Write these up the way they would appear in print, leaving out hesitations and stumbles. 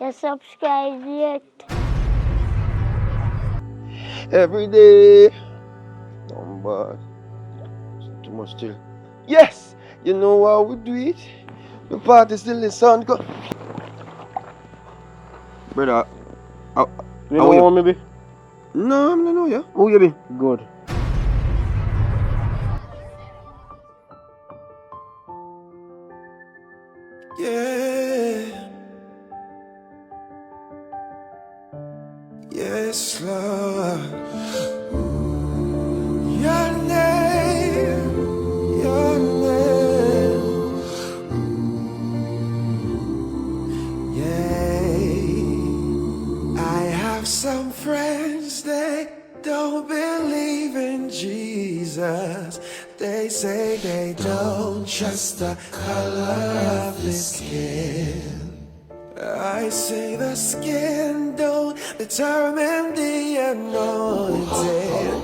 You subscribe yet? Every day. Oh, but too much chill. Yes! You know how we do it? The party still the sun go. Brother, You know me be? No, I don't know you. Who you be? Good. Yeah. Yes, Lord. Your name, your name. Yeah. I have some friends, they don't believe in Jesus. They say they don't trust the color of his skin. I say the skin don't determine the anointing.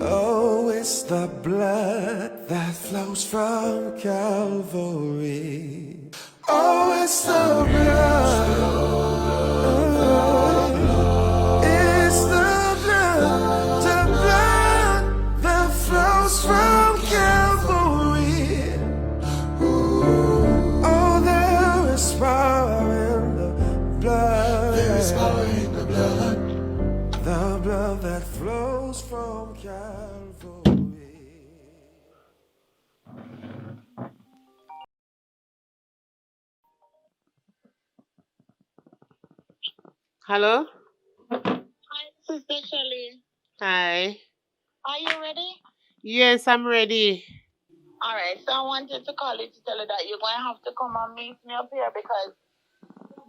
Oh, it's the blood that flows from Calvary. Oh, it's the blood. It's the blood that flows from Calvary. Oh, there is power in the blood. There is power in the blood. The blood that flows from Calvary. Hello? Hi, Sister Shelley. Hi. Are you ready? Yes, I'm ready. Alright, so I wanted to call you to tell you that you're going to have to come and meet me up here because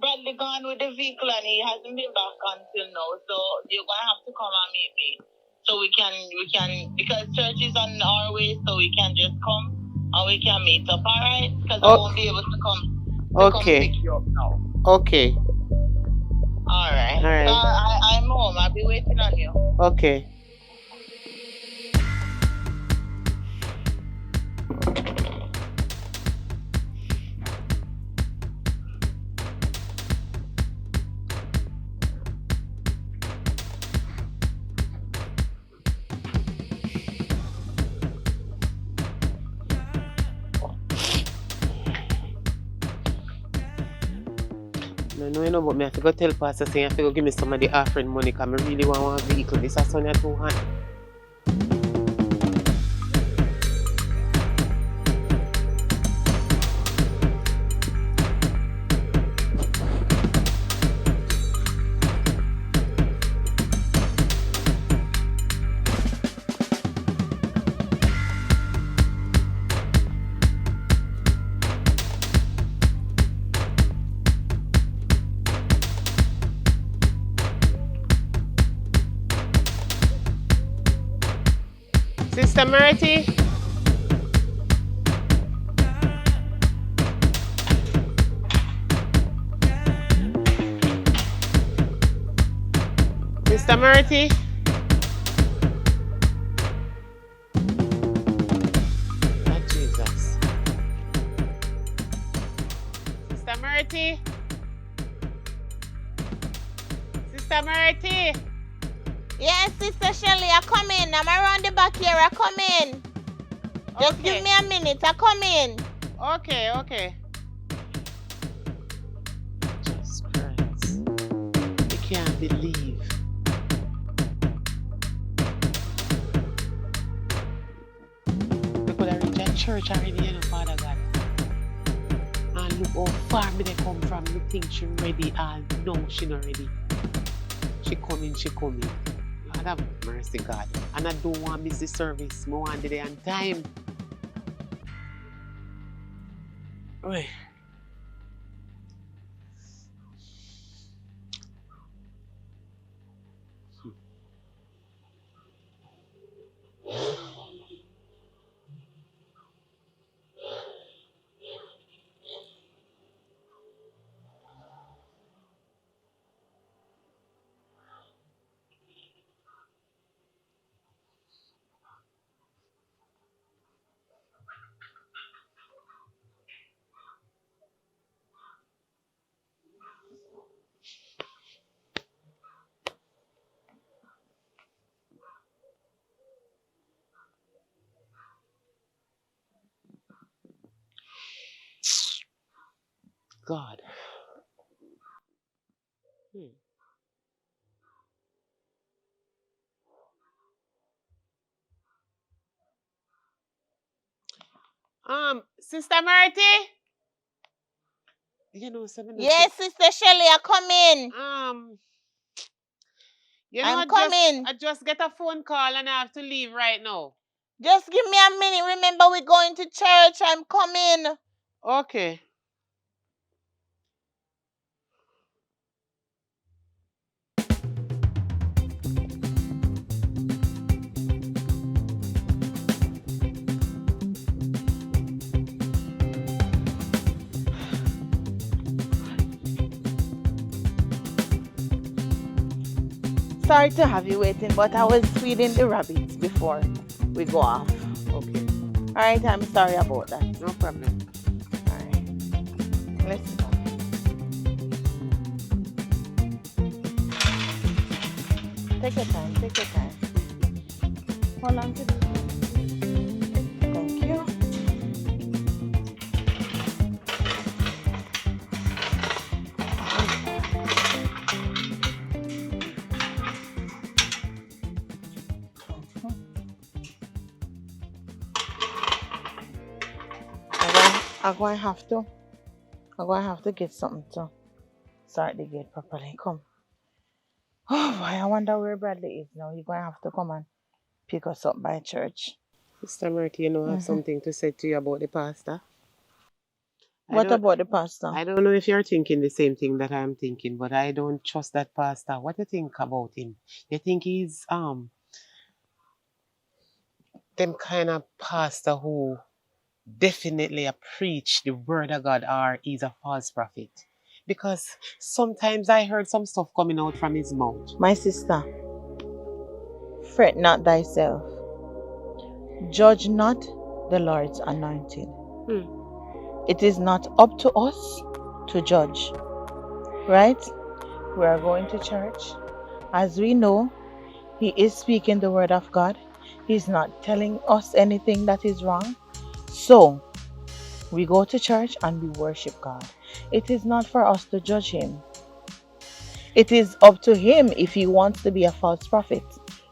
Bradley gone with the vehicle and he hasn't been back until now. So you're going to have to come and meet me. So we can, because church is on our way, so we can just come and we can meet up, alright? Because I won't be able to come Okay. pick you up now. Okay. Alright. Alright. So I'm home. I'll be waiting on you. Okay. No, you know, but me have to go tell Pastor saying I have to go give me some of the offering money because I really want one vehicle. This is only 200. Sister Merity? Sister Merity? Oh, Jesus. Sister Merity? Sister Merity? Yes, Sister Shelley, I come in. I'm around the back here. I come in. Just give me a minute. I come in. Okay, okay. Jesus Christ. I can't believe. We could have reached a church already, you know, Father God. And look how far me they come from. You think she ready and no, she not ready. She coming. Lord have mercy, God. And I don't want to miss the service. I want the day on time. Oi. God. Sister Marty? You know, Yes, Sister Shelley, I come in. I'm coming. I just get a phone call and I have to leave right now. Just give me a minute. Remember, we're going to church. I'm coming. Okay. Sorry to have you waiting, but I was feeding the rabbits before we go off. Okay. All right, I'm sorry about that. No problem. All right. Let's go. Take your time, take your time. Hold on to this. Thank you. I'm going to have to get something to start the gate properly. Come. Oh boy, I wonder where Bradley is now. You're going to have to come and pick us up by church. Sister Marty, you know, I have something to say to you about the pastor. What about the pastor? I don't know if you're thinking the same thing that I'm thinking, but I don't trust that pastor. What do you think about him? You think he's them kind of pastor who definitely preach the word of God, or he's a false prophet? Because sometimes I heard some stuff coming out from his mouth. My sister, fret not thyself. Judge not the Lord's anointed. It is not up to us to judge. Right? We are going to church. As we know, he is speaking the word of God. He's not telling us anything that is wrong. So, we go to church and we worship God. It is not for us to judge him. It is up to him if he wants to be a false prophet.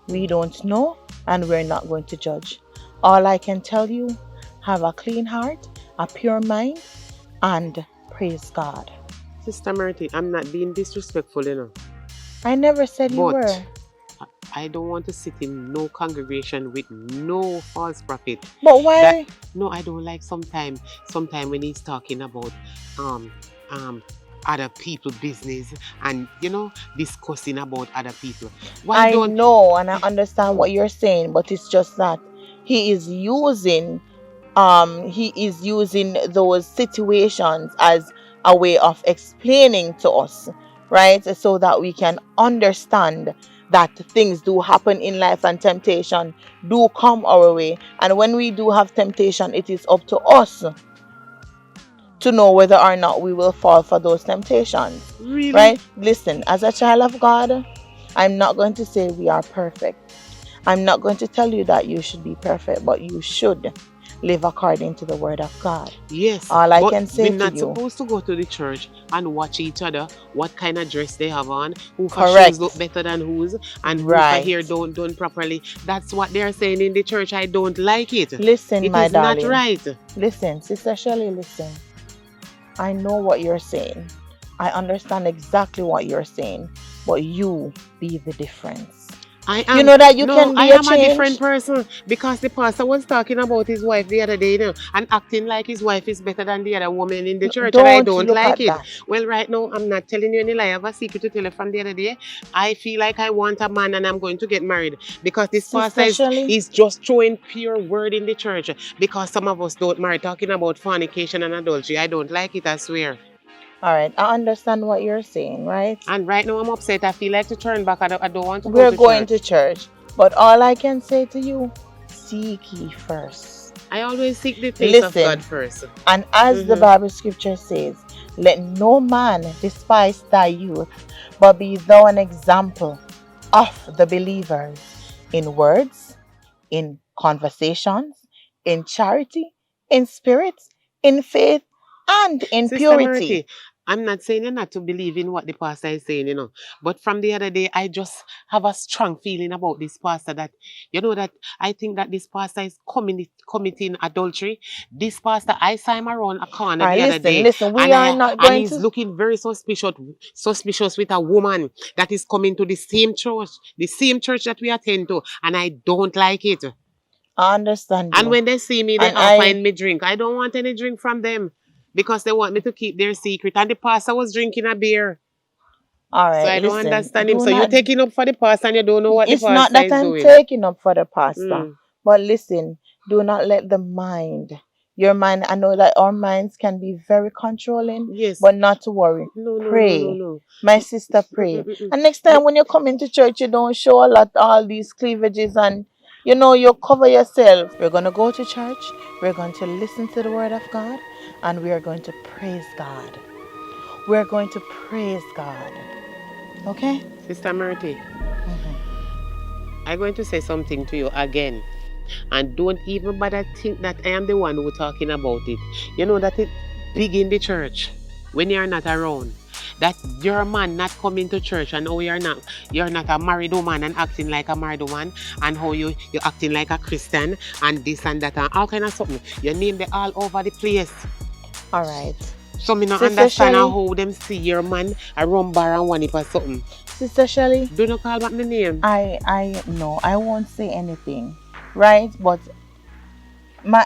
We don't know, and we're not going to judge. All I can tell you, have a clean heart, a pure mind, and praise God. Sister Marty, I'm not being disrespectful, you know. I never said you were. I don't want to sit in no congregation with no false prophet. But why? No, I don't like sometime when he's talking about other people's business and, you know, discussing about other people. I know and I understand what you're saying, but it's just that he is using those situations as a way of explaining to us, right? So that we can understand that things do happen in life and temptation do come our way. And when we do have temptation, it is up to us to know whether or not we will fall for those temptations. Really? Right? Listen, as a child of God, I'm not going to say we are perfect. I'm not going to tell you that you should be perfect, but you should live according to the word of God. Yes. All I can say to you. We're not supposed to go to the church and watch each other, what kind of dress they have on, who shoes look better than whose, and who hair don't done properly. That's what they're saying in the church. I don't like it. Listen, my darling. It is not right. Listen, Sister Shelley, listen. I know what you're saying. I understand exactly what you're saying, but you be the difference. You know that you can be I am a different person, because the pastor was talking about his wife the other day, you know, and acting like his wife is better than the other woman in the church, and I don't like it. Well, right now, I'm not telling you any lie. I have a secret to tell you from the other day. I feel like I want a man and I'm going to get married, because this pastor is just throwing pure word in the church, because some of us don't marry, talking about fornication and adultery. I don't like it, I swear. All right, I understand what you're saying, right? And right now I'm upset. I feel like to turn back. I don't want to go to church. We're going to church. But all I can say to you, seek ye first. I always seek the face of God first. And as the Bible scripture says, let no man despise thy youth, but be thou an example of the believers in words, in conversations, in charity, in spirit, in faith, and in Sister purity. Merity, I'm not saying you're not to believe in what the pastor is saying, you know. But from the other day, I just have a strong feeling about this pastor that, you know, that I think that this pastor is committing adultery. This pastor, I saw him around a corner the other day. Listen, we and are not and going he's to. looking very suspicious with a woman that is coming to the same church that we attend to. And I don't like it. I understand And you. when they see me, they And find me drink. I don't want any drink from them because they want me to keep their secret. And the pastor was drinking a beer. All right, So I don't listen, understand him. do So you're not- taking up for the pastor and you don't know what the It's pastor not that is I'm doing. taking up for the pastor, Mm. but listen, do not let your mind. I know that our minds can be very controlling, Yes. but not to worry. No, Pray, no. my sister, pray. Mm. And next time when you come into church, you don't show all these cleavages and you cover yourself. We're gonna go to church. We're going to listen to the word of God, and we are going to praise God. We're going to praise God. Okay? Sister Merity, I'm going to say something to you again. And don't even bother think that I am the one who's talking about it. You know that it's big in the church when you're not around. That your man not coming to church and how you're not a married woman and acting like a married woman and how you're acting like a Christian and this and that and all kind of something. You name them all over the place. All right. So me not Sister understand Shelley, how them see your man a run bar and one if or something. Sister Shelley, Do not call back my name. I won't say anything, right? But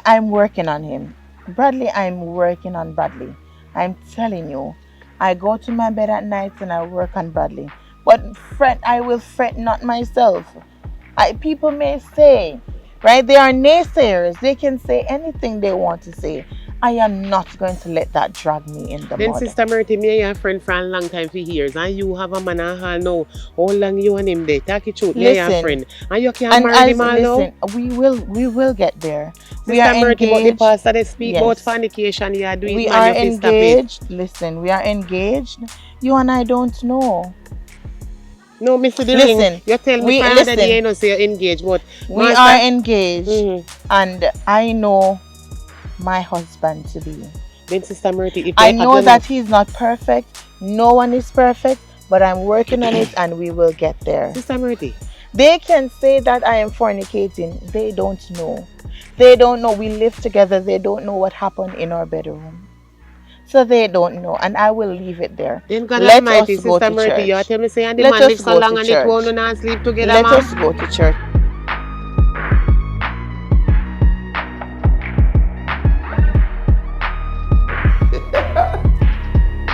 I'm working on him. Bradley, I'm working on Bradley. I'm telling you, I go to my bed at night and I work on Bradley. But I will fret not myself. People may say, right? They are naysayers. They can say anything they want to say. I am not going to let that drag me in the Then mud. Sister Merity, me and your friend for a long time for years, and you have a man and hall now. How long you and him there? Talk it truth, me and your friend. And you can't marry him all now? We will get there. We Sister are Merity, but the engaged. pastor they speak Yes. about fornication, you are doing We man, are you feel stop it. engaged. Listen, we are engaged. You and I don't know. No, Mr. The Listen, ring. You tell me for listen. that day you know say you're engaged, but We master, are engaged, Mhm. and I know my husband to be. Then Sister Merity, if I know that he's not perfect. No one is perfect, but I'm working on it, and we will get there. Sister Merity, They can say that I am fornicating. They don't know. They don't know we live together. They don't know what happened in our bedroom. So they don't know, and I will leave it there. then God Let Almighty, us go Sister to Merity, you church. tell me say and the Let man us live so go long to and it church. won't not sleep together, Let man. us go to church.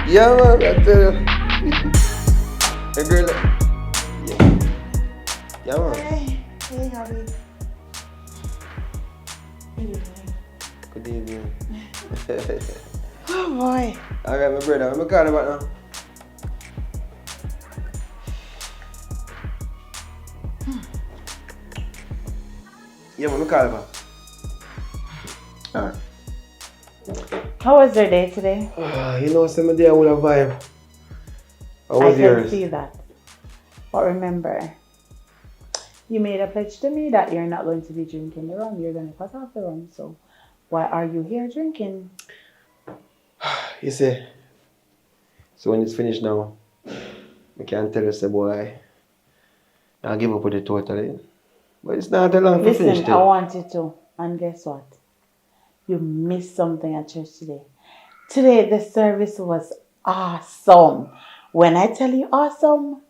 Yeah, man, I tell you. Hey, girl. Yeah, man. Hey, Javi. Good evening. Oh boy. Alright, my brother, I'm calling about now. Yeah, man, I'm calling about. Alright. How was your day today? You know, some day I will have vibe. How was I yours? can see that. But remember, you made a pledge to me that you're not going to be drinking the rum. You're going to cut off the rum. So why are you here drinking? You see, so when it's finished now, I can't tell you, say, boy, I'll give up with it totally. But it's not that long to finish Listen, it. I want you to. And guess what? You missed something at church today. Today, the service was awesome. When I tell you awesome,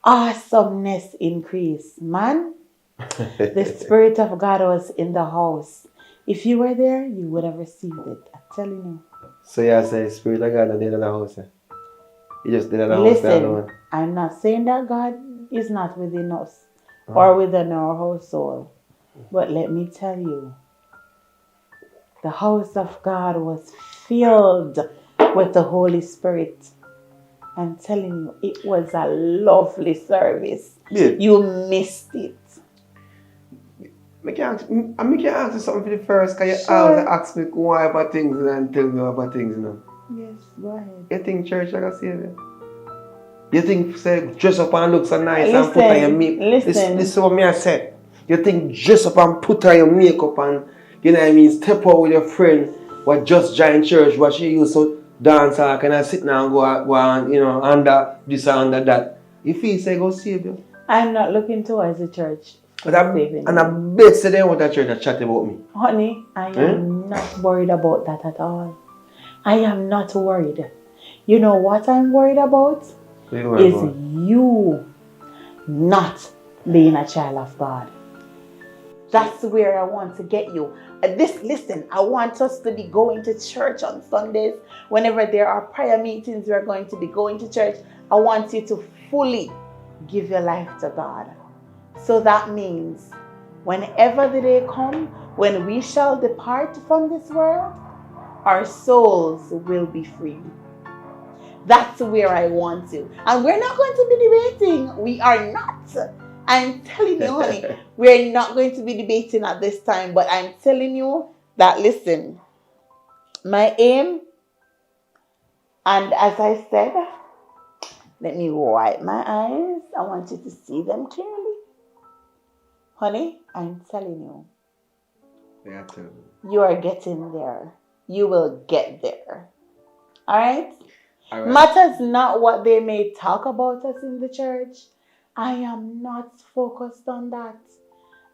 awesomeness increased. Man, the Spirit of God was in the house. If you were there, you would have received it. I'm telling you. So you say Spirit of God not in the house. You just did in the house there alone. Listen, I'm not saying that God is not within us or within our household. But let me tell you, the house of God was filled with the Holy Spirit. I'm telling you, it was a lovely service. Yeah. You missed it. I can ask you something for the first, because you Sure. always ask me why about things and tell me about things, you know. Yes, go ahead. You think church like I say that? You think say dress up and look so nice and put on your makeup? Listen. This is what me I said. You think dress up and put on your makeup and, you know what I mean, step out with your friend what just joined church, what she used to dance or kind of sit now and go on, you know, under this and under that. You feel say go save you. I'm not looking towards the church. And I bet say they want that church to chat about me. Honey, I am not worried about that at all. I am not worried. You know what I'm worried about? Is you not being a child of God. That's where I want to get you. Listen, I want us to be going to church on Sundays. Whenever there are prayer meetings, we're going to be going to church. I want you to fully give your life to God. So that means whenever the day comes, when we shall depart from this world, our souls will be free. That's where I want to. And we're not going to be debating. We are not. I'm telling you, honey, we're not going to be debating at this time. But I'm telling you that, listen, my aim, and as I said, let me wipe my eyes. I want you to see them clearly. Honey, I'm telling you. Yeah, tell me. You are getting there. You will get there. All right? All right. Matters not what they may talk about us in the church. I am not focused on that.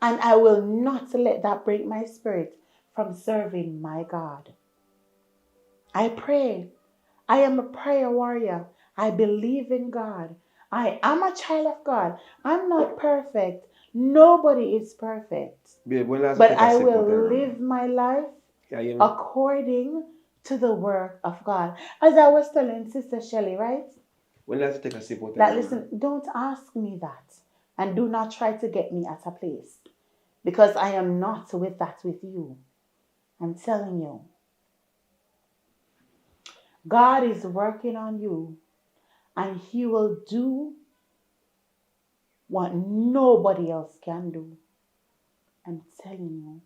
And I will not let that break my spirit from serving my God. I pray. I am a prayer warrior. I believe in God. I am a child of God. I'm not perfect. Nobody is perfect. Babe, but I will live my life according to the work of God. As I was telling Sister Shelley, right? When last take a sip of that listen, don't ask me that. And do not try to get me at a place. Because I am not with that with you. I'm telling you. God is working on you. And He will do what nobody else can do. I'm telling you.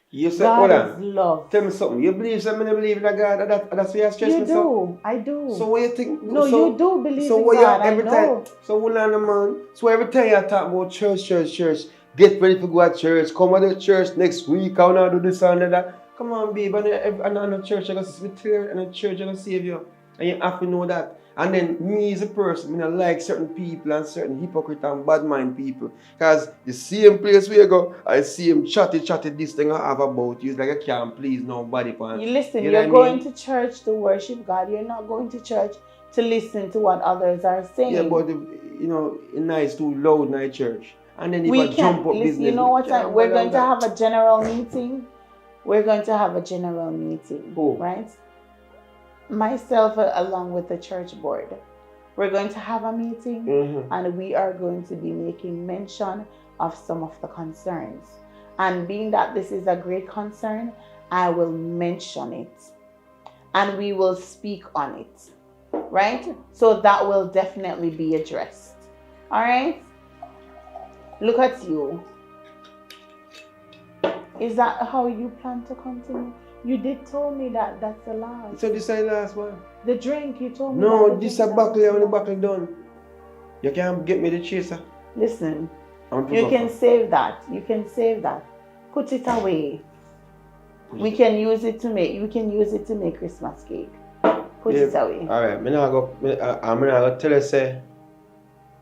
You say, God is love. Tell me something. You believe something? You believe in God? That's why you stress me. You do. I do. So what you think? No, so, you do believe so in God. Every I know. Time, so hold on, man. So every time you talk about church, get ready to go to church. Come to the church next week. I want to do this and that. Come on, babe. And the church, you're going to see clear. And the church, you're going to save you. And you have to know that. And then me as a person, I like certain people and certain hypocrite and bad mind people. Because the same place where you go, I see him chatty this thing I have about you. It's like I can't please nobody. You listen, you're going to church to worship God. You're not going to church to listen to what others are saying. Yeah, but it's nice too loud in church. And then if I jump up business. You know what? We're going to have a general meeting. We're going to have a general meeting. Right? Myself along with the church board, we're going to have a meeting and we are going to be making mention of some of the concerns. And being that this is a great concern, I will mention it and we will speak on it, right? So that will definitely be addressed. All right? Look at you. Is that how you plan to continue? You did tell me that that's the last. So this is the last one? The drink, you told me. No, this is a buckle when the buckle done. You can't get me the chaser. Listen, you can save that. You can save that. Put it away. We can use it to make Christmas cake. Put it away. Alright, I'm gonna tell you say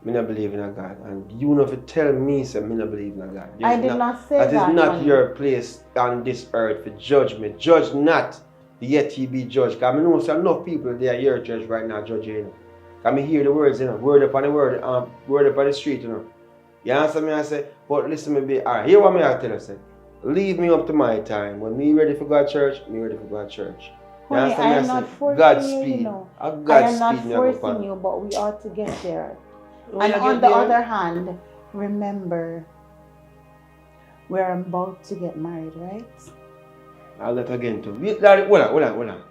I don't believe in a God. And you know if you tell me say I don't believe in a God. I did not say that. That is not your place on this earth for judgment. Judge not, yet ye be judged. Because I know so enough people there at your church right now judging you. Because I hear the words, word upon the word, word upon the street, You answer me, I say, but listen me, alright, here what I tell you, say. Leave me up to my time. When me ready for God church, me ready for God church. Honey, I am not forcing you, you know. I am not forcing you, but we ought to get there. And on the other hand, remember, we're about to get married, right? I'll let again too. Hold on.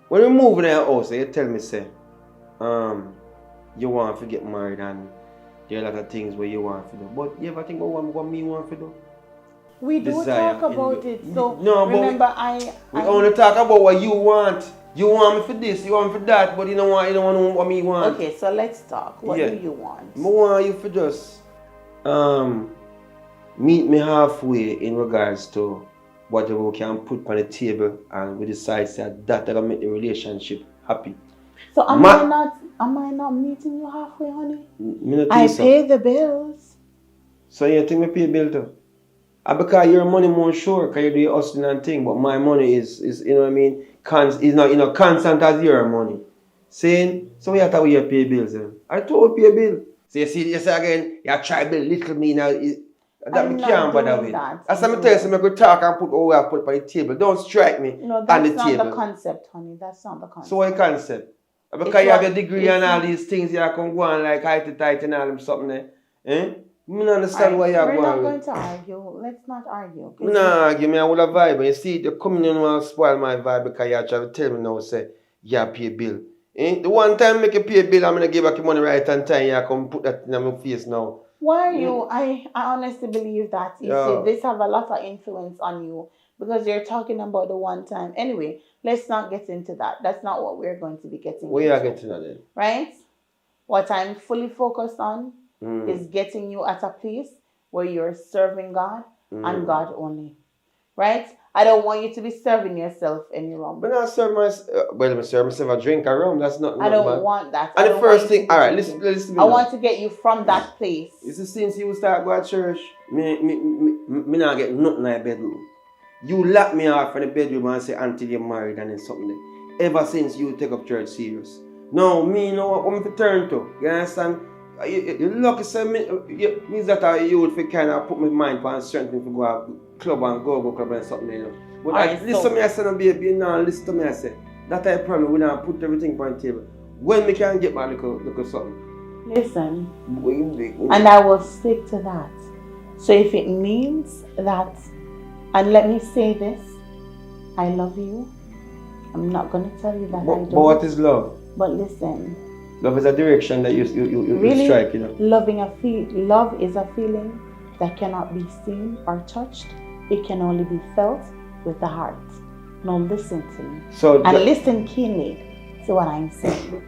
When we move in our house, you tell me, say, you want to get married and there are a lot of things where you want to do. But you ever think about what me want to do? We do talk about it. So no, remember, we only talk about what you want. You want me for this, you want me for that, but you don't want to know what me want. Okay, so let's talk. What do you want? I want you for just meet me halfway in regards to whatever we can put on the table, and we decide that will make the relationship happy. So am I not meeting you halfway, honey? I pay the bills. So you think me pay bill too? Because your money more sure, because you do your hustling and thing, but my money is you know what I mean, is not constant as your money. Saying, so we have to pay bills then. I told you pay bill. So you see again, you try to build little me now. That me can't bother with. As I tell you, I could talk and put what we have put on the table. Don't strike me no, on the table. That's not the concept, honey. That's not the concept. So what concept? Because you have your degree and all these things, you can go on like height tight and all them something there. Eh? I don't understand why you're going. We're not going to argue. Let's not argue. Nah, give me a whole vibe. You see, you're coming in and spoil my vibe because you're trying to tell me now, say, you pay a bill. Eh? The one time make you pay a bill, I'm going to give back your money right on time. You come put that in my face now. Why are you? I honestly believe that. You see, this have a lot of influence on you because you're talking about the one time. Anyway, let's not get into that. That's not what we're going to be getting We are getting at it. Right? What I'm fully focused on is getting you at a place where you're serving God and God only. Right? I don't want you to be serving yourself any rum. But not serve myself. Well, I serve myself a drink of rum. That's not. I don't want that. And the first thing, all right, listen. I want to get you from that place. It's the since you start going to church, me not get nothing in my bedroom. You lock me off in the bedroom and say until you're married and then something there. Ever since you take up church serious. No, me know what I'm to turn to. You understand? You lucky say means that you would kind of put my mind on certain things to go out club and go club and something, you know. But listen to me, I say, no, baby, now listen to me, I say. That's a problem. We now put everything on the table. When we can get my little something. Listen, and I will stick to that. So if it means that, and let me say this, I love you. I'm not going to tell you that I don't. But what is love? But listen. Love is a direction that you really strike, you know. Love is a feeling that cannot be seen or touched. It can only be felt with the heart. Now listen to me. And listen keenly to what I'm saying.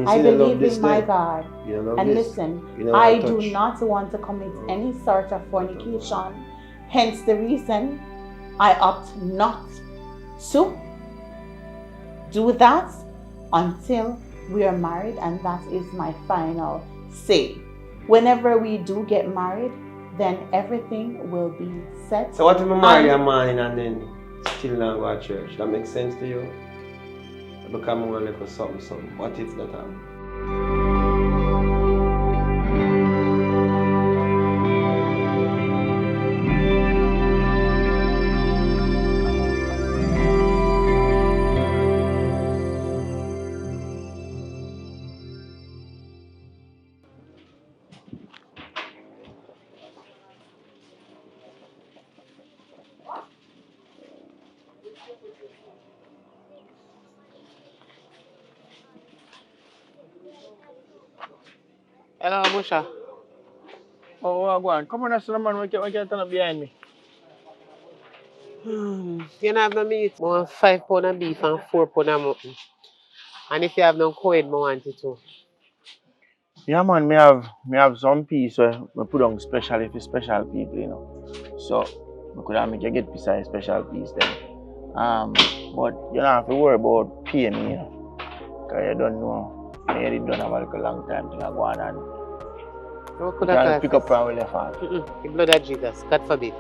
I believe in my God. And listen, I do not want to commit any sort of fornication. Hence the reason I opt not to do that until we are married, and that is my final say. Whenever we do get married, then everything will be set. So what if I marry a man and then still not go to church? That makes sense to you? Become more like a something. What if that happens? Hello, Musha. Oh, go on. Come on, that's the man. We can turn up behind me. You know, have no meat. I want 5 pounds of beef and 4 pounds of mutton. And if you have no coin, I want it too. Yeah, man, me have some piece where we put on specially for special people, you know. So we could have make you get beside special piece then. But you don't have to worry about paying me, you know. Because you don't know. I did done have a long time to go on and you can pick up from where left off. The blood of Jesus, God forbid.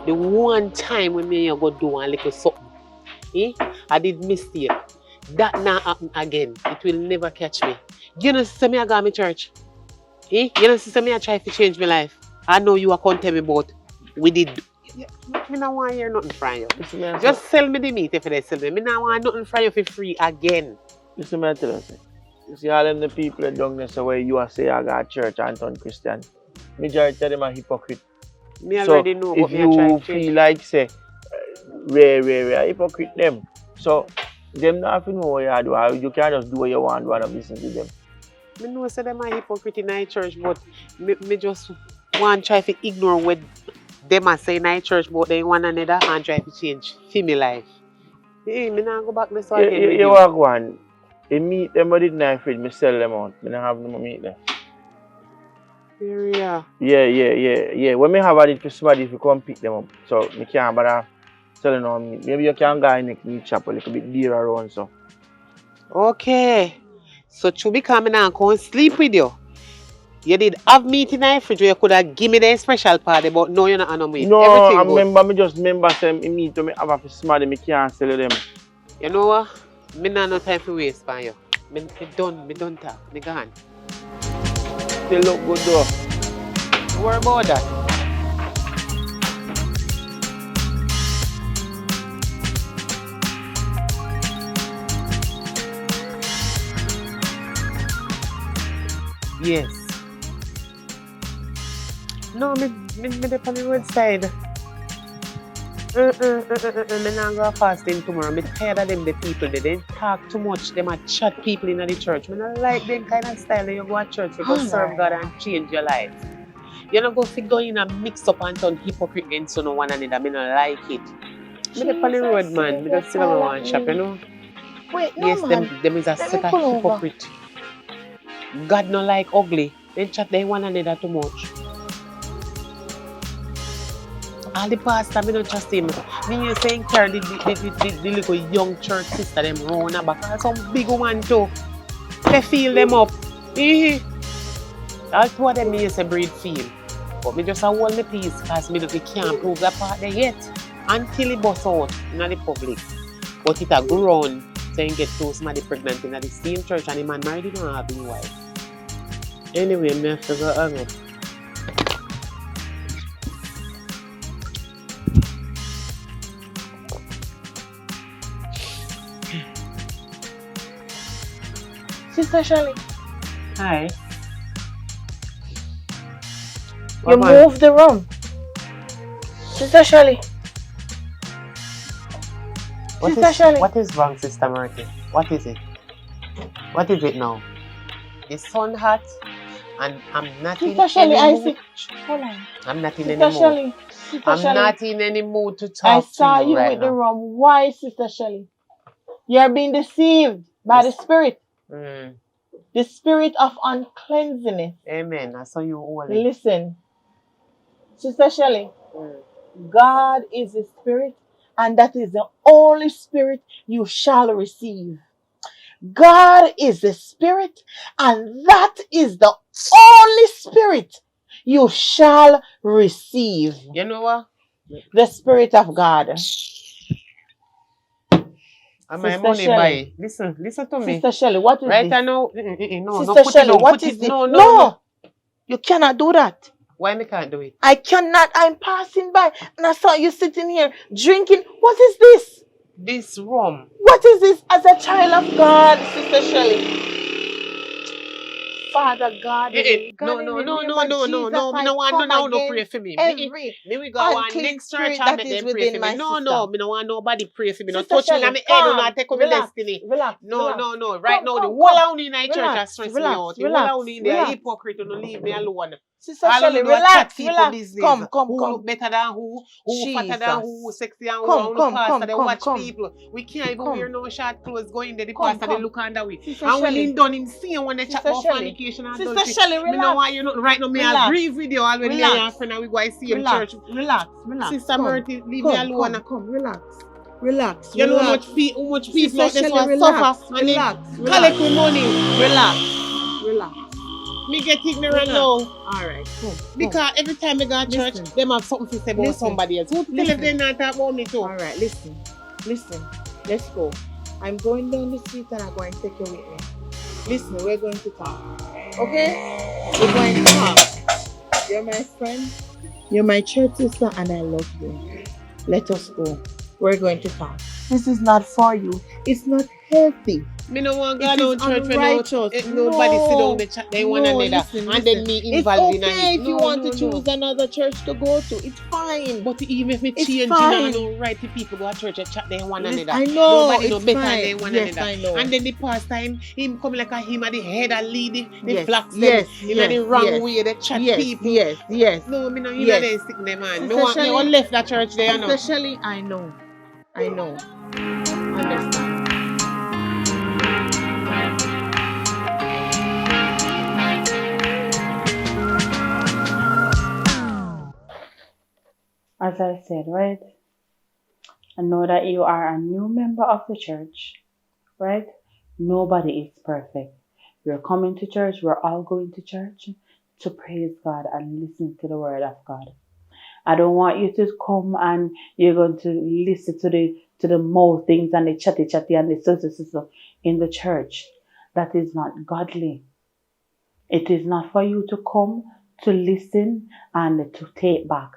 The one time when me and you go do a little something, I did mistake. That not happen again. It will never catch me. You know, sister, me I go to my church. You know, sister, me I try to change my life. I know you are going to tell me about we did. Me not want to hear nothing from you. Just sell me the meat if they sell me. Me not want nothing from you for free again. Listen, me tell you. You see all them the people that down there, so where you are say I got church and turn Christian. Majority of them are hypocrite. Me already know if you feel like say rare hypocrite them. So them not know what you do. You can't just do what you want to listen to them. I know say them are hypocrite in our church, but me just want to try to ignore what them are saying in our church about they one another and try to change for my life. Me not go back this again. You walk one. I meet them, but didn't have afraid me sell them out. I don't have no meat there. Yeah. Yeah. When me have it for somebody to come pick them up. So me can't bother selling on me. Maybe you can go in the shop a little bit dear around so. Okay. So Chubby coming and come sleep with you. You did have meat in the fridge where you could have give me the special party, but no, you're not on meat. No, Everything I good. remember me just remember saying me meat to me have a smart me can't sell them. You know what? Me not no time for waste for you. Me done talk. Me gone. Still look good though. Don't worry about that. Yes. No, me on the roadside. Me not go fasting tomorrow. Me tired of them, the people. They didn't talk too much. Them a chat people in the church. Me not like them kind of style. You go to church, you go serve God and change your life. You don't go in and mix up and turn hypocrite against no one another. Me not like it. Me dey on the road, man. Me just sit down and one shop, you know. Wait, no, Yes, man. them is a Let me set of pull over. hypocrite. God no like ugly. They chat they one another too much. All the pastor, me don't trust him. Me you saying carry the little young church sister them round her back. And some big woman too. They feel them up. That's what them me say breed feel. But me just a hold me peace because me can't prove that part there yet. Until it bust out in the public. But it a go round saying get to somebody pregnant in the same church and the man married don't have his wife. Anyway, me have to go hang up. Sister Shirley, Hi. you moved the room. Sister Shirley. Sister Shirley. What is wrong, Sister Murphy? What is it? What is it now? The sun hot and I'm not Sister in Shirley, any I mood. see. Hold on. I'm not in Sister any mood. Shirley. Sister I'm Shirley. not in any mood to I talk saw to you you right with the now. rum. Why, Sister Shirley? You're being deceived by the spirit. The spirit of uncleanness. Amen. I saw you holy. Listen, Sister Shirley, God is a spirit, and that is the only spirit you shall receive. God is the spirit, and that is the only spirit you shall receive. You know what? The spirit of God. And my Sister money Shirley. buy. Listen to me. Sister Shirley, what is Right this? now, no, Sister put it Shirley, down, what put is it, this? no. You cannot do that. Why me can't do it? I cannot. I'm passing by and I saw you sitting here drinking. What is this? This rum. What is this as a child of God, Sister Shirley? Father God, No. Me no want no pray for me. Me we go on next church and make them pray for me. No, me no want nobody pray for me. No touch me in my head or not take on my destiny. Relax. No. Right now, the whole out in the church has stressed me out. The whole out in there hypocrite and leave me alone. Sister Shirley, All relax. Business. Come. Who look better than who fatter than who sexy and who pastor they watch people. We can't even wear no short clothes going there. The pastor they look under we. And when him done him see when they chat about fornication and adultery. Sister Shirley, relax. Me know why you not right now. Me I agree with you already. Me and your friend and we go and see him church. Relax. Sister Murty, leave me alone. Come, relax. You know how much people out there Shirley, suffer and collect with money. Relax. Me get ignorant now. Alright, come. Because every time I go to church, them have something to say about somebody else. Who tell if they not talk about me too? Alright, listen. Let's go. I'm going down the street and I'm going to take you with me. Listen, we're going to talk. Okay? We're going to talk. You're my friend. You're my church sister and I love you. Let us go. We're going to talk. This is not for you. It's not healthy. Me no want to go down church when nobody sit down the chat. They one another. And then me involved in it. It's okay if you want to choose another church to go to. It's fine. But even if me change, I don't right to people go to church and chat they one another. I know. Nobody know better fine. than one yes, another. I know. And then the past time, him come like a him at the head and lead the Yes, flocks them yes, in yes, the wrong yes. way. They chat people. Yes. No, me no, you Yes. know they stick them man. Me Sister want me Shirley- left that church there, you know. Especially, I know. Understand. As I said, right? and know that you are a new member of the church, right? Nobody is perfect. We're coming to church, we're all going to church to praise God and listen to the word of God. I don't want you to come and you're going to listen to the mouth things and the chatty and the so in the church. That is not godly. It is not for you to come to listen and to take back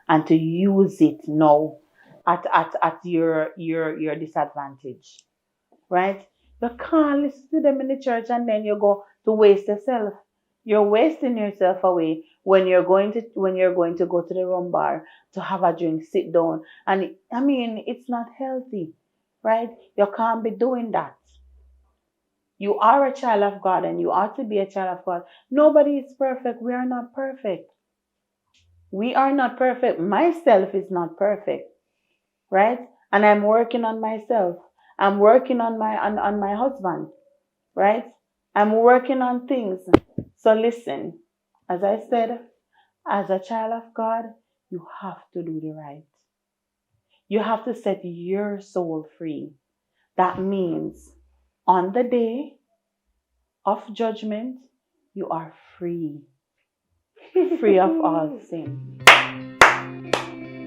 and to use it now at your disadvantage. Right? You can't listen to them in the church and then you go to waste yourself. You're wasting yourself away when you're going to go to the rum bar to have a drink, sit down. And it's not healthy. Right? You can't be doing that. You are a child of God and you ought to be a child of God. Nobody is perfect. We are not perfect. We are not perfect. Myself is not perfect. Right? And I'm working on myself. I'm working on my husband. Right? I'm working on things. So listen, as I said, as a child of God, you have to do the right. You have to set your soul free. That means on the day of judgment, you are free. Free of all sin.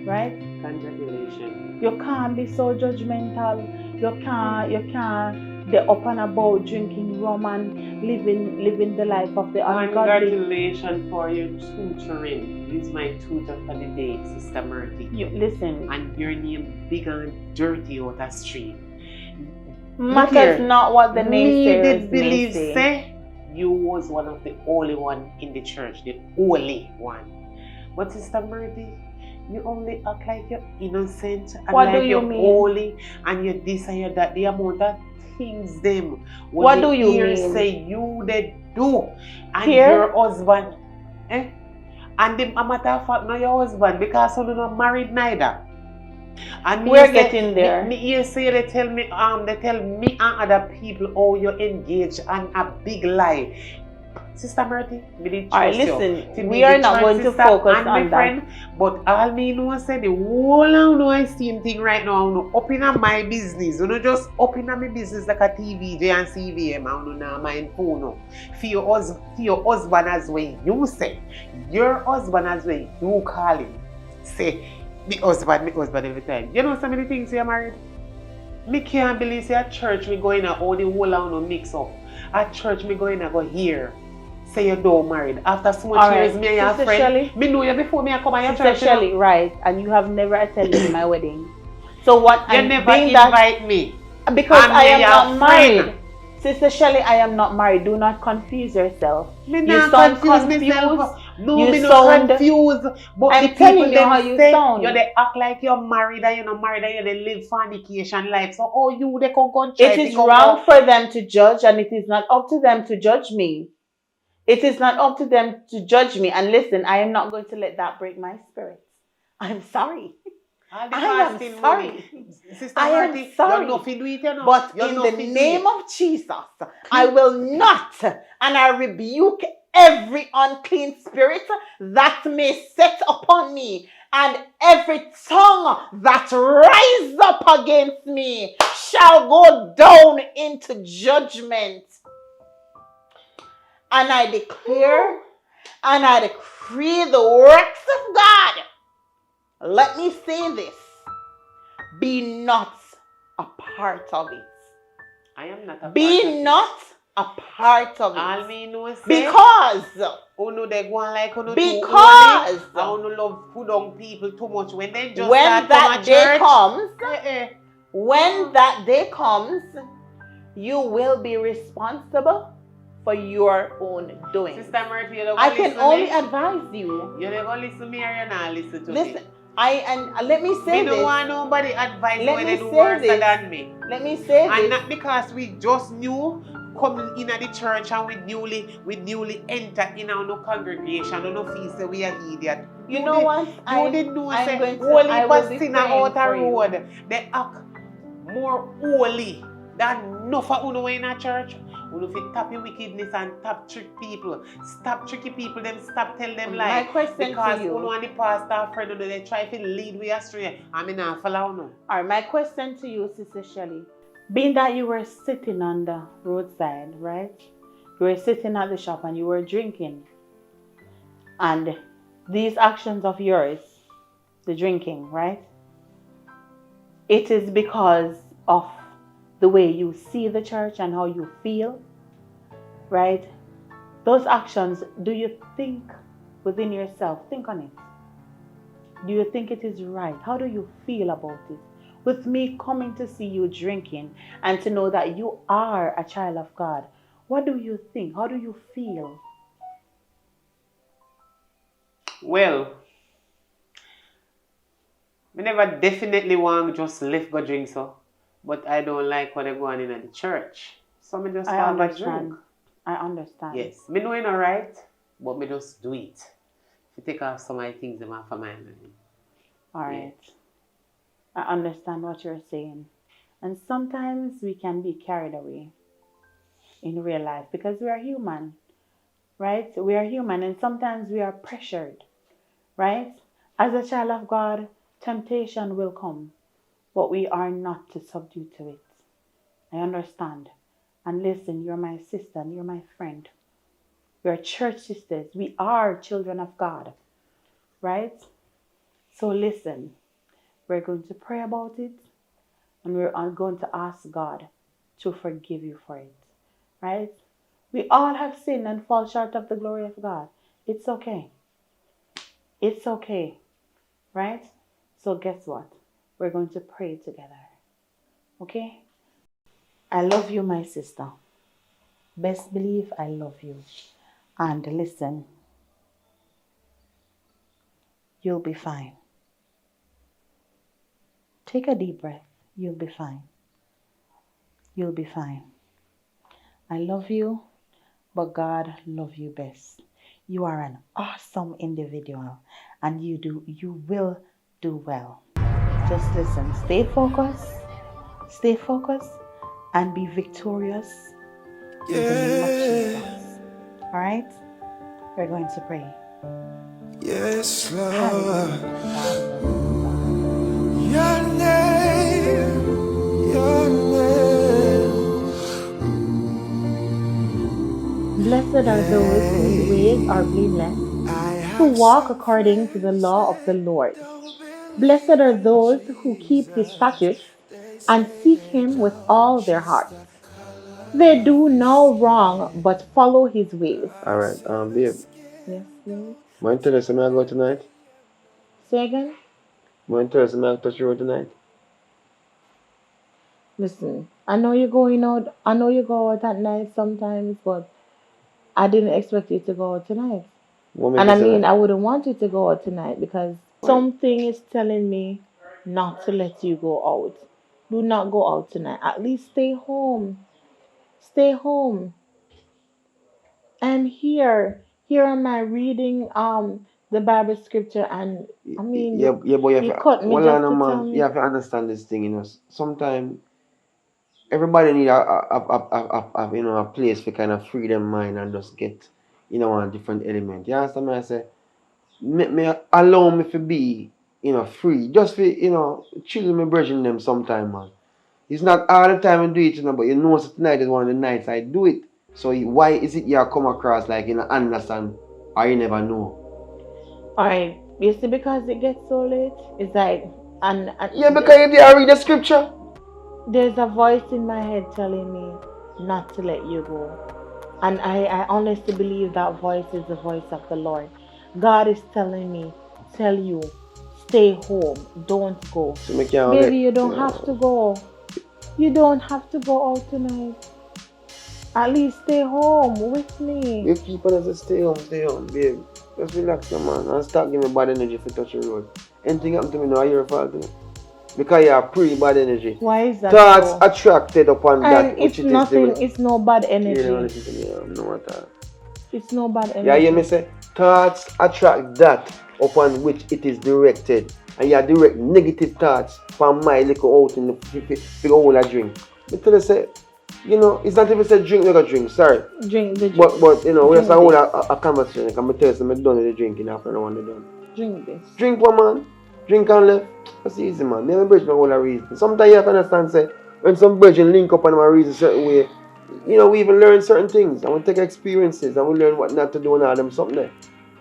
Right? Congratulations. You can't be so judgmental. You can't be up and about drinking rum and living the life of the ungodly. Congratulations for your tutoring. This is my tutor for the day, Sister Murphy. You listen. And your name big and dirty out the street. Matters not what the naysayers believe may say you was one of the only one in the church, the only one. But Sister Murphy, you only act like you're innocent and what like do you you're mean? holy and you desire that the amount of things them what do you mean? Say you they do and your husband and the matter of fact not your husband because you're not married neither. And we're getting there. You say they tell me and other people how you engage and a big lie. Sister Murphy, alright, listen, we are not going to focus on that. But all me know say the whole I know I same thing right now. I know up in my business. You know just up in my business like a TVJ and CVM. I know now my phone. For your husband as well. You say your husband as well. You call him. Say my husband every time. You know so many things you're married. Me can't believe say at church me going to all the whole I know mix up. At church me going to go here. Say you don't married. After so much years, me and your friend. Shelley, me know you before me I come and your church. Shelley, right? And you have never attended my wedding. So what? You never invite me because I am not married. Sister Shelley, I am not married. Do not confuse yourself. Me you sound confused. No, me not confused. But I'm telling you how you sound. You they act like you're married and you're not married and you they live fornication life. So you they can go. It is wrong for them to judge, and it is not up to them to judge me. It is not up to them to judge me. And listen, I am not going to let that break my spirit. I'm sorry. I am sorry. Sister I am sorry. But in the name of Jesus, I will not, and I rebuke every unclean spirit that may set upon me, and every tongue that rise up against me shall go down into judgment. And I declare and I decree the works of God. Let me say this. Be not a part of it. I am not a part of it. Be not a part of it. All me know say because they go on like because I love put on people too much when they just when that day comes, when that day comes, you will be responsible for your own doing. Sister Murphy, I can only advise you. You never listen to me or you not listen to me. Listen, let me say this. I don't want nobody advise me when they do worse than me. Let me say this. And not because we just knew coming in at the church and we newly enter in our congregation. We don't feel say we are idiot. You know what? You didn't know say holy person out a road. They act more holy than no for uno in a church. You fit tap your wickedness and tap trick people. Stop tricky people, them stop tell them My lies. question Because to you. you and the pastor friend, they try to lead we astray. I mean, I follow no. Alright, my question to you, Sister Shelley. Being that you were sitting on the roadside, right? You were sitting at the shop and you were drinking. And these actions of yours, the drinking, right? It is because of the way you see the church and how you feel, right? Those actions, do you think within yourself? Think on it. Do you think it is right? How do you feel about it? With me coming to see you drinking and to know that you are a child of God, what do you think? How do you feel? Well, I never definitely want to just left go drink so. But I don't like what they go on in the church. So me just I fall back drink. understand. I understand. Yes. Me know it's not right, but me just do it. To take off some of the things in my mind. Alright. I understand what you're saying. And sometimes we can be carried away in real life because we are human. Right? We are human and sometimes we are pressured. Right? As a child of God, temptation will come. But we are not to subdue to it. I understand. And listen, you're my sister and you're my friend. We're church sisters. We are children of God. Right? So listen, we're going to pray about it. And we're going to ask God to forgive you for it. Right? We all have sinned and fall short of the glory of God. It's okay. It's okay. Right? So guess what? We're going to pray together. Okay? I love you, my sister. Best believe I love you. And listen, you'll be fine. Take a deep breath. You'll be fine. You'll be fine. I love you, but God loves you best. You are an awesome individual and you will do well. Just listen, stay focused, and be victorious in the name of Jesus. All right? We're going to pray. Yes, Hallelujah. Lord. Your name, your name. Blessed are those whose ways are blameless, who walk according to the law of the Lord. Blessed are those who keep his statutes and seek him with all their hearts. They do no wrong but follow his ways. Alright, babe. Yes, please. Want to tell us where I go tonight? Say again? Want to tell us where I touch the road tonight? Listen, I know you're going out. I know you go out at night sometimes, but I didn't expect you to go out tonight. And I mean, I wouldn't want you to go out tonight because something is telling me not to let you go out. Do not go out tonight. At least stay home. Stay home. And here am I reading the Bible scripture, and I mean, but you cut me just to tell me. You have to understand this thing, you know. Sometimes everybody need a place for kind of free them mind and just get, a different element. You understand me? I say, allow me to be, free. Just for, chill with my brethren them sometime, man. It's not all the time I do it, but so tonight is one of the nights I do it. So why is it you come across like you understand or you never know? Alright, you see, because it gets so late, it's like, and yeah, because you didn't read the scripture. There's a voice in my head telling me not to let you go. And I honestly believe that voice is the voice of the Lord. God is telling me, tell you, stay home, don't go. So baby, you don't have to go. You don't have to go out tonight. At least stay home with me. You keep on as stay home, babe. Just relax, your man, and stop giving me bad energy for touch the road. Anything happen to me now, your fault. Because you are pre-bad energy. Why is that? Thoughts so? Attracted upon and that which it's nothing, it's no bad energy. You don't listen to me, no at all. It's no bad energy. Yeah, you me say, thoughts attract that upon which it is directed. And you direct negative thoughts from my little out in the whole I drink. But tell you say, you know, it's not even say drink, we got drink, sorry. Drink the But you know, we Drink just hold a conversation. I can tell you, I'm done with the drinking after I want to done. Drink this. Drink one man, drink and left. That's easy, man. Never bridge no whole reason. Sometimes you have to understand, say, when some bridging link up on my reason a certain way, you know, we even learn certain things. And we take experiences and we learn what not to do and all them something there.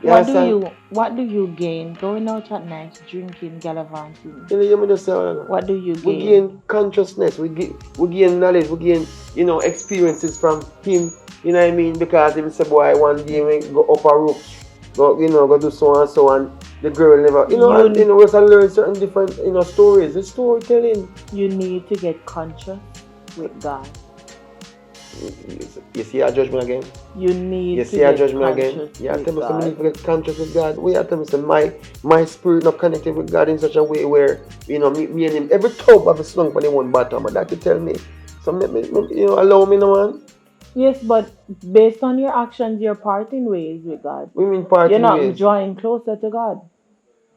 What do you gain going out at night, drinking, gallivanting? You know, just say, what do you gain? We gain consciousness, we gain knowledge, we gain, you know, experiences from him, you know what I mean? Because if say, boy, one day we go up a roof, go, you know, go do so and so, and the girl never, you know, and, you know, we just learn certain different, you know, stories. It's storytelling. You need to get conscious with God. You see our judgment again? You need you to see our judgment again? Yeah, tell me something to get conscious with God. We have to say my spirit not connected with God in such a way where, you know, me and him, every tub have a slung on the one bottom, but that to tell me. So you know, allow me no man. Yes, but based on your actions, you're parting ways with God. We mean parting ways. You're not drawing closer to God.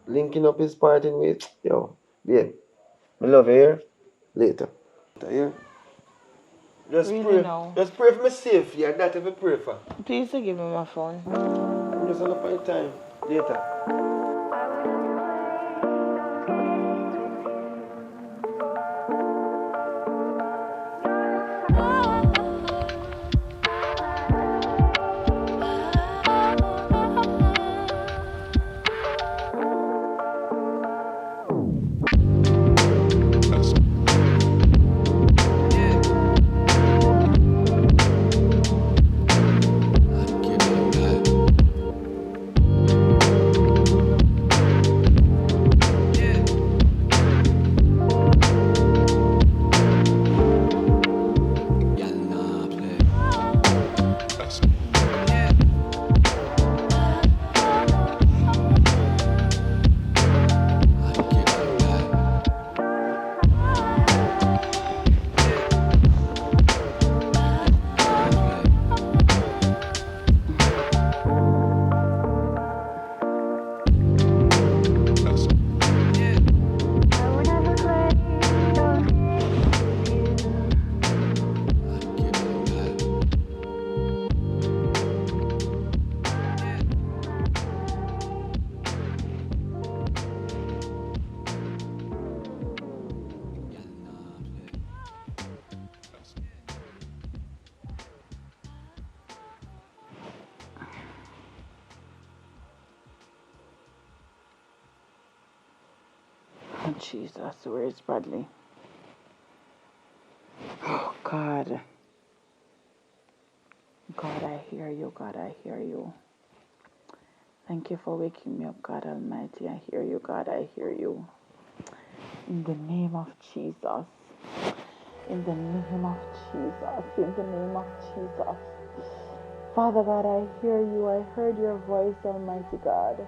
Linking up is parting ways. Yo, yeah. I love you here. Later. Yeah. Just really pray. now. Just pray for me safe. Yeah, that if I pray for. Please give me my phone. I'm just on the fine time. Later. Oh, Jesus, where is Bradley? Oh, God. God, I hear you. God, I hear you. Thank you for waking me up, God Almighty. I hear you, God. I hear you. In the name of Jesus. In the name of Jesus. In the name of Jesus. Father God, I hear you. I heard your voice, Almighty God.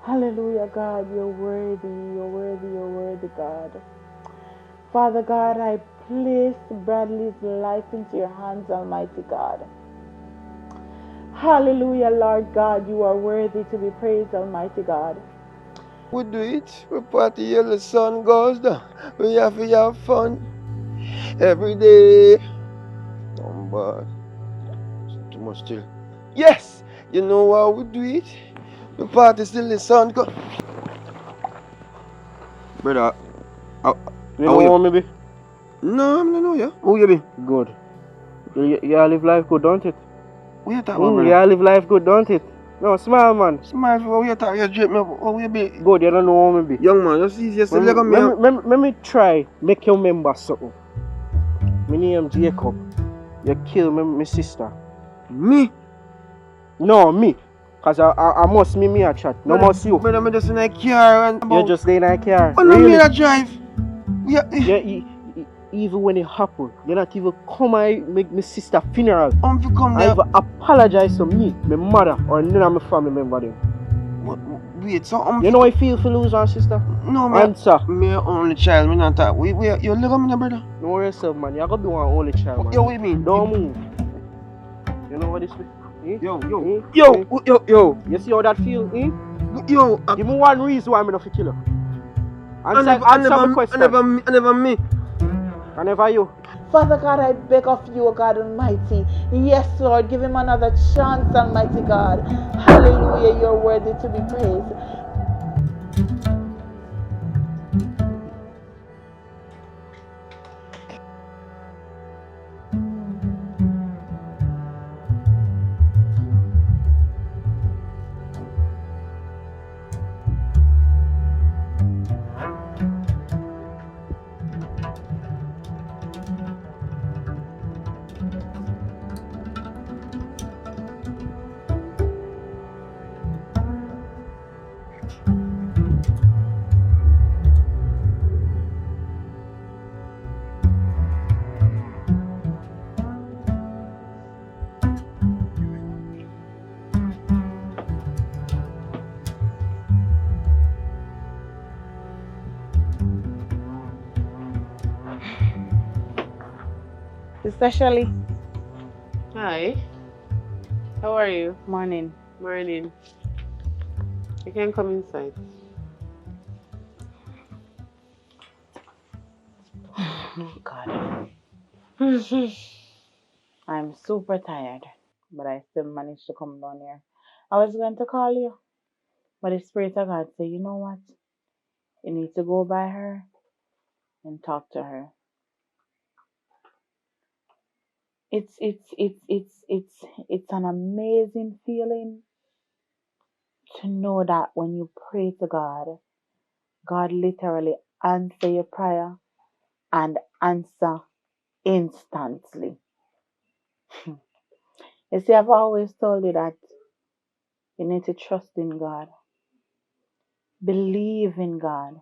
Hallelujah, God. You're worthy. You're worthy. You're worthy, God. Father God, I place Bradley's life into your hands, Almighty God. Hallelujah, Lord God. You are worthy to be praised, Almighty God. We do it. We party till the sun goes down. We have to have fun every day. Oh, but too much still. Yes, you know how we do it. We party till the sun goes. Brother, you know me be? No, I don't know you. Who you be? Good. You live life good, don't it? What you talking about, brother? You live life good, don't it? No, smile, man. Smile for what you talking? You drip me. Who you be? Good, you don't know how me be. Young man, you see, you still look at me. Let me try make you remember something. My name Jacob. You kill my sister. Me? No, me. Cause I must me a chat. No must you. Brother, I'm just in a car and you're just in a car. Oh, no, me a drive. Yeah, even when it happen, you not even come and make my sister funeral. Come I even apologize to me, my mother, or none of my family member them. Wait, so you know how I feel for losing our sister? No, man. Answer. Me only child, me not talk. You look at me, brother. No worry yourself, man. You're gonna be one only child, man. Yo, what you mean? Don't move. You know what this is? Eh? Yo. You see how that feel, eh? Yo. Give me one reason why I'm not to kill her. I never me. I never you. Father God, I beg of you, O God Almighty. Yes, Lord, give him another chance, Almighty God. Hallelujah, you're worthy to be praised. Especially Hi. How are you? morning. Morning. You can come inside. Oh God. I'm super tired, but I still managed to come down here. I was going to call you, but the Spirit of God said, you know what? You need to go by her and talk to her. It's an amazing feeling to know that when you pray to God, God literally answer your prayer and answer instantly. You see, I've always told you that you need to trust in God, believe in God,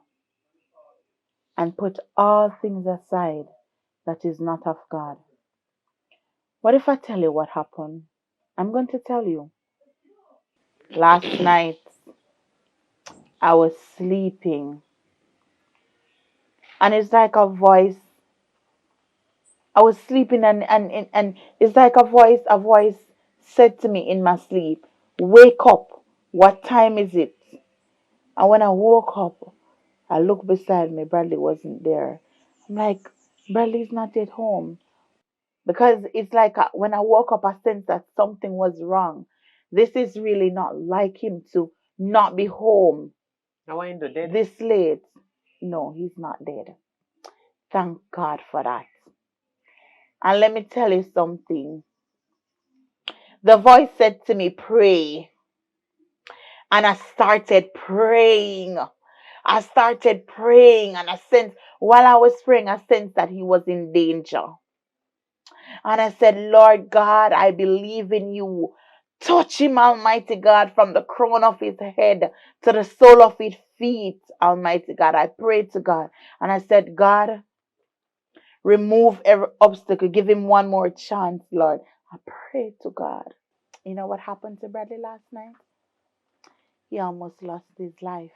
and put all things aside that is not of God. What if I tell you what happened? I'm going to tell you. Last night, I was sleeping, and it's like a voice. I was sleeping, and it's like a voice said to me in my sleep, wake up. What time is it? And when I woke up, I looked beside me. Bradley wasn't there. I'm like, Bradley's not at home. Because it's like when I woke up, I sensed that something was wrong. This is really not like him to not be home I want you dead. this late. No, he's not dead. Thank God for that. And let me tell you something. The voice said to me, pray. And I started praying. I started praying, and while I was praying, I sensed that he was in danger. And I said, Lord God, I believe in you. Touch him, Almighty God, from the crown of his head to the sole of his feet, Almighty God. I prayed to God, and I said, God, remove every obstacle. Give him one more chance, Lord. I prayed to God. You know what happened to Bradley last night? He almost lost his life.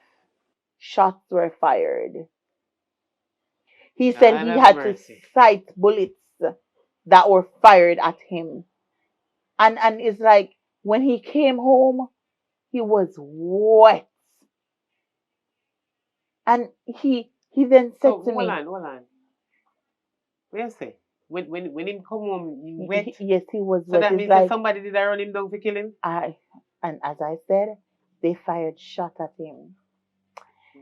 Shots were fired. He said God he have had to mercy. sight bullets that were fired at him. And it's like when he came home, he was wet. And he then said to Hold me, on. What you say? When him come home, he wet. yes, he was So wet. that It's means that like somebody did run him down to kill him? and as I said, they fired shot at him.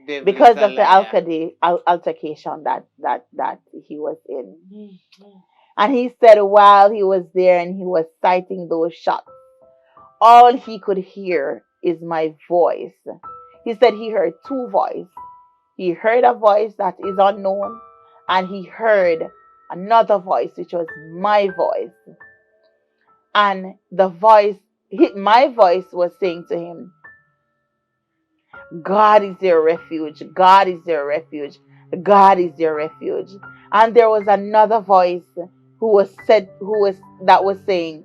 Devil is Because a of the liar. altercation that he was in. And he said while he was there and he was sighting those shots, all he could hear is my voice. He said he heard two voices. He heard a voice that is unknown, and he heard another voice, which was my voice. And my voice was saying to him, God is your refuge. God is your refuge. God is your refuge. And there was another voice that was saying,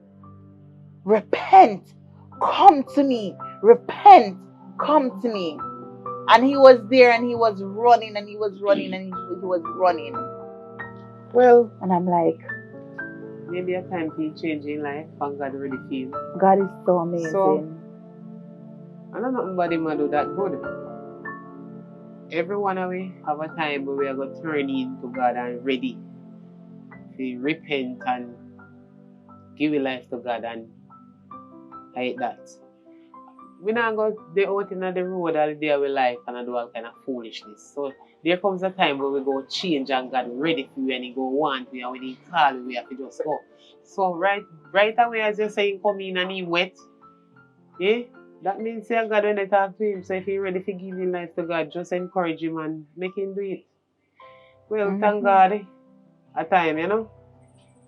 repent, come to me, repent, come to me. And he was there and he was running and he was running and he was running. Well, And I'm like, maybe a time to change in life, and God already feel. God is so amazing. So, I don't know nobody man do that good. Every one of we have a time where we are going to turn into God and ready to repent and give your life to God, and I hate that. We not go there out in the road all day of our life and do all kind of foolishness. So there comes a time where we go change and God ready for you and He go want you, and when He call you, we have to just go. So right away as you're saying come in and He wet, yeah? That means say God when they talk to Him. So if He ready to give His life to God, just encourage Him and make Him do it. Well, thank God a time, you know.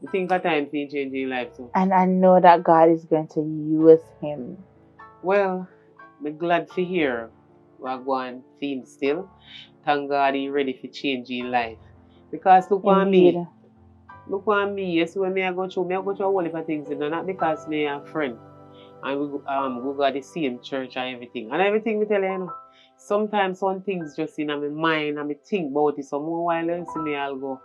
You think a time for changing your life too. And I know that God is going to use him. Well, I'm glad to hear we're going for him still. Thank God He ready for change your life. Because look on me. Look on me. Yes, when I go through a whole heap of things, you know, not because me a friend. And we go the same church and everything. And everything we tell you, you know. Sometimes some things just in my mind and I think about it. So more while you see me, I'll go.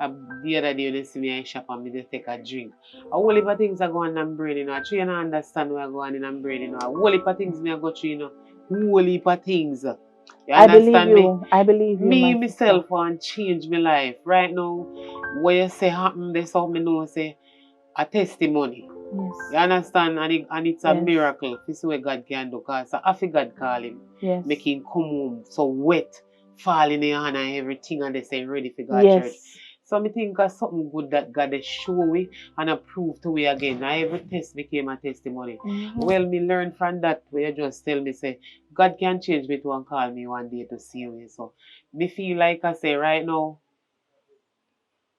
The other day when you see me I shop and me just take a drink. A whole heap of things are going on in my brain, you know. I try to understand what going on in my brain, you know. A whole heap of things me I go through, you know. Whole heap of things. You understand me? I believe you. Me myself want to change my life. Right now, what you say happen, there's something know say a testimony. Yes. You understand? And it's a miracle. This is what God can do. Because after God call him, make him come home so wet, fall in the hand and everything, and they say ready for God's church. So I think that's something good that God has shown me and approved to me again. Now every test became a testimony. Well, me learn from that where you just tell me, say, God can change me to and call me one day to see me. So me feel like I say right now,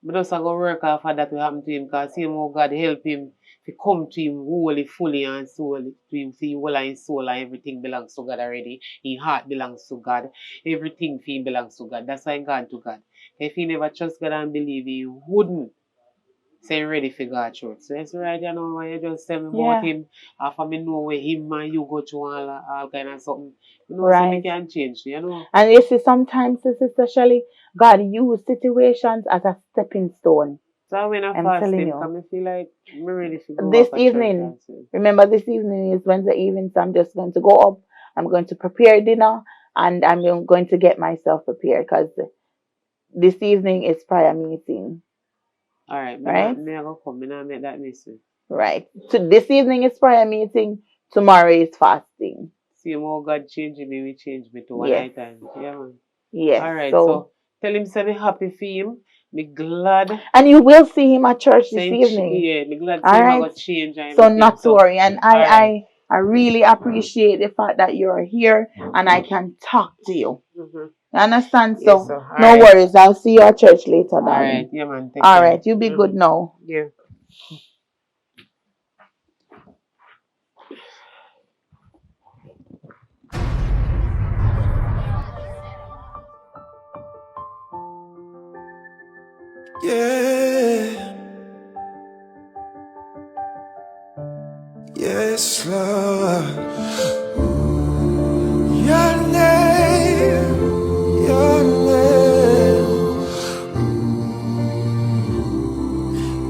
I just go work off of that will happen to him because see how God help him to come to him wholly, fully and solely to him, see whole and his soul and everything belongs to God already. His heart belongs to God. Everything for him belongs to God. That's why I'm gone to God. If he never trust God and believe, he wouldn't say ready for God's church. So it's right, you know, when you just tell me about him, after me know where him and you go through all kind of something, you know, so me can change, you know. And you see, sometimes, Sister Shelley, God use situations as a stepping stone. So when I'm fasting, I feel like I'm ready to go this evening. Remember, this evening is Wednesday evening, so I'm just going to go up. I'm going to prepare dinner, and I'm going to get myself prepared because this evening is prayer meeting. All right. Right. Me I go come. Me not make that mistake. Right. So this evening is prayer meeting. Tomorrow is fasting. See how God change me, we change me to one night time. Yeah, man. Yes. All right. So tell him say me happy for him. Me glad. And you will see him at church this evening. Yeah, me glad to see him I got change. So not to worry. And I really appreciate the fact that you're here and I can talk to you. You understand? So no worries. I'll see you at church later, darling. All right. Yeah, man. All right. You be good now. Yeah. Yeah. Yes, Lord. Your name.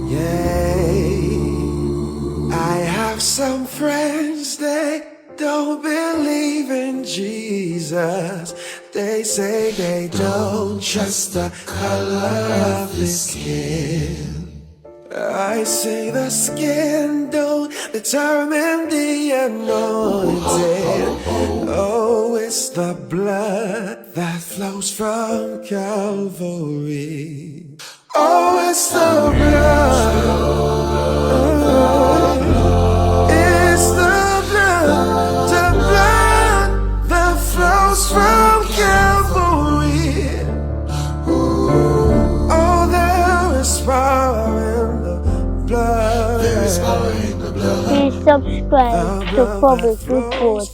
Yeah. I have some friends, they don't believe in Jesus. They say they don't trust the color of his skin. I say the skin don't determine the anointing. Oh, it's the blood that flows from Calvary. Oh, it's the blood. It's the blood that flows from Calvary. Oh, there is power in the blood. There is power in the blood. Please subscribe to Public Report.